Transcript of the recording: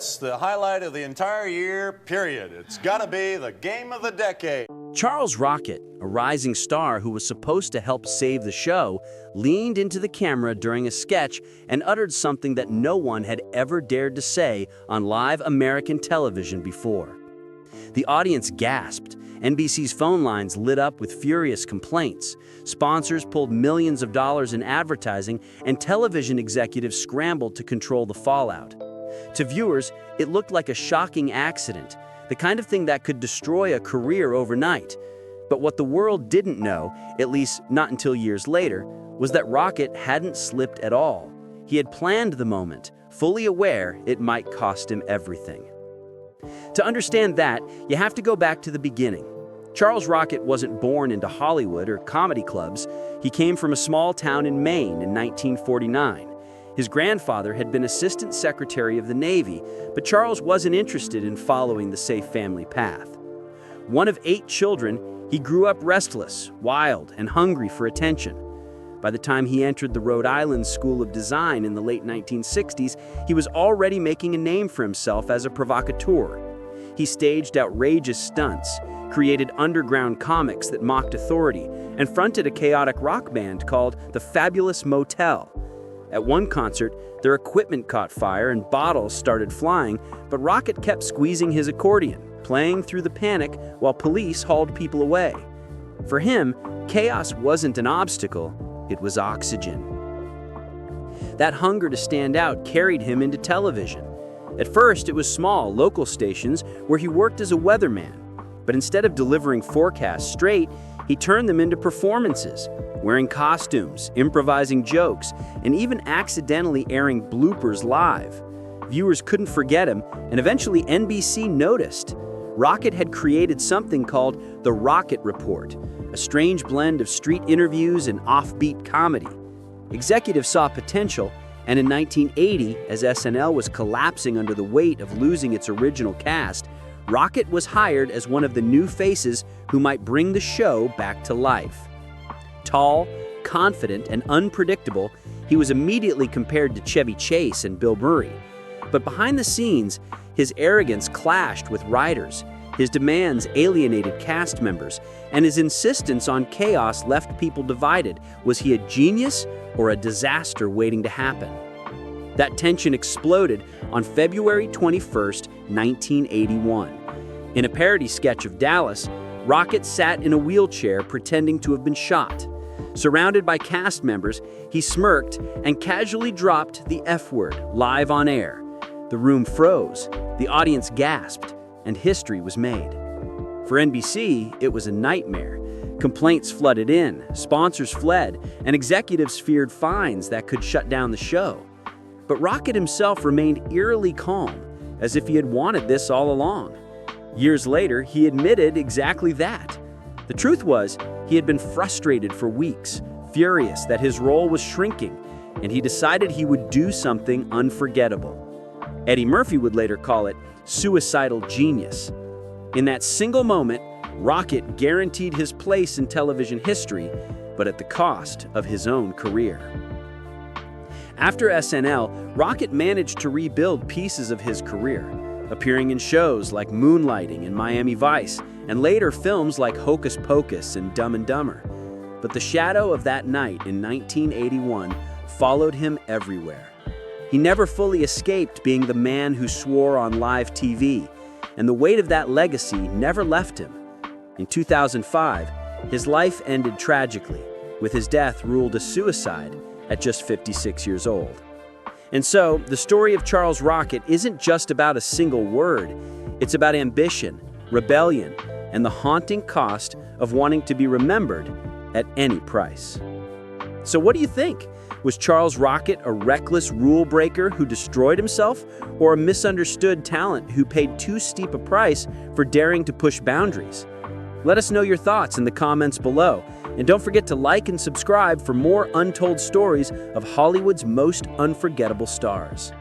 It's the highlight of the entire year, period. It's gotta be the game of the decade. Charles Rocket, a rising star who was supposed to help save the show, leaned into the camera during a sketch and uttered something that no one had ever dared to say on live American television before. The audience gasped. NBC's phone lines lit up with furious complaints. Sponsors pulled millions of dollars in advertising, and television executives scrambled to control the fallout. To viewers, it looked like a shocking accident, the kind of thing that could destroy a career overnight. But what the world didn't know, at least not until years later, was that Rocket hadn't slipped at all. He had planned the moment, fully aware it might cost him everything. To understand that, you have to go back to the beginning. Charles Rocket wasn't born into Hollywood or comedy clubs. He came from a small town in Maine in 1949. His grandfather had been Assistant Secretary of the Navy, but Charles wasn't interested in following the safe family path. One of 8 children, he grew up restless, wild, and hungry for attention. By the time he entered the Rhode Island School of Design in the late 1960s, he was already making a name for himself as a provocateur. He staged outrageous stunts, created underground comics that mocked authority, and fronted a chaotic rock band called the Fabulous Motel. At one concert, their equipment caught fire and bottles started flying, but Rocket kept squeezing his accordion, playing through the panic while police hauled people away. For him, chaos wasn't an obstacle, it was oxygen. That hunger to stand out carried him into television. At first, it was small, local stations where he worked as a weatherman. But instead of delivering forecasts straight, he turned them into performances, wearing costumes, improvising jokes, and even accidentally airing bloopers live. Viewers couldn't forget him, and eventually NBC noticed. Rocket had created something called the Rocket Report, a strange blend of street interviews and offbeat comedy. Executives saw potential, and in 1980, as SNL was collapsing under the weight of losing its original cast, Rocket was hired as one of the new faces who might bring the show back to life. Tall, confident, and unpredictable, he was immediately compared to Chevy Chase and Bill Murray. But behind the scenes, his arrogance clashed with writers, his demands alienated cast members, and his insistence on chaos left people divided. Was he a genius or a disaster waiting to happen? That tension exploded on February 21st, 1981. In a parody sketch of Dallas, Rocket sat in a wheelchair pretending to have been shot. Surrounded by cast members, he smirked and casually dropped the F word live on air. The room froze, the audience gasped, and history was made. For NBC, it was a nightmare. Complaints flooded in, sponsors fled, and executives feared fines that could shut down the show. But Rocket himself remained eerily calm, as if he had wanted this all along. Years later, he admitted exactly that. The truth was, he had been frustrated for weeks, furious that his role was shrinking, and he decided he would do something unforgettable. Eddie Murphy would later call it suicidal genius. In that single moment, Rocket guaranteed his place in television history, but at the cost of his own career. After SNL, Rocket managed to rebuild pieces of his career, appearing in shows like Moonlighting and Miami Vice, and later films like Hocus Pocus and Dumb and Dumber. But the shadow of that night in 1981 followed him everywhere. He never fully escaped being the man who swore on live TV, and the weight of that legacy never left him. In 2005, his life ended tragically, with his death ruled a suicide at just 56 years old. And so, the story of Charles Rocket isn't just about a single word. It's about ambition, rebellion, and the haunting cost of wanting to be remembered at any price. So what do you think? Was Charles Rocket a reckless rule breaker who destroyed himself, or a misunderstood talent who paid too steep a price for daring to push boundaries? Let us know your thoughts in the comments below. And don't forget to like and subscribe for more untold stories of Hollywood's most unforgettable stars.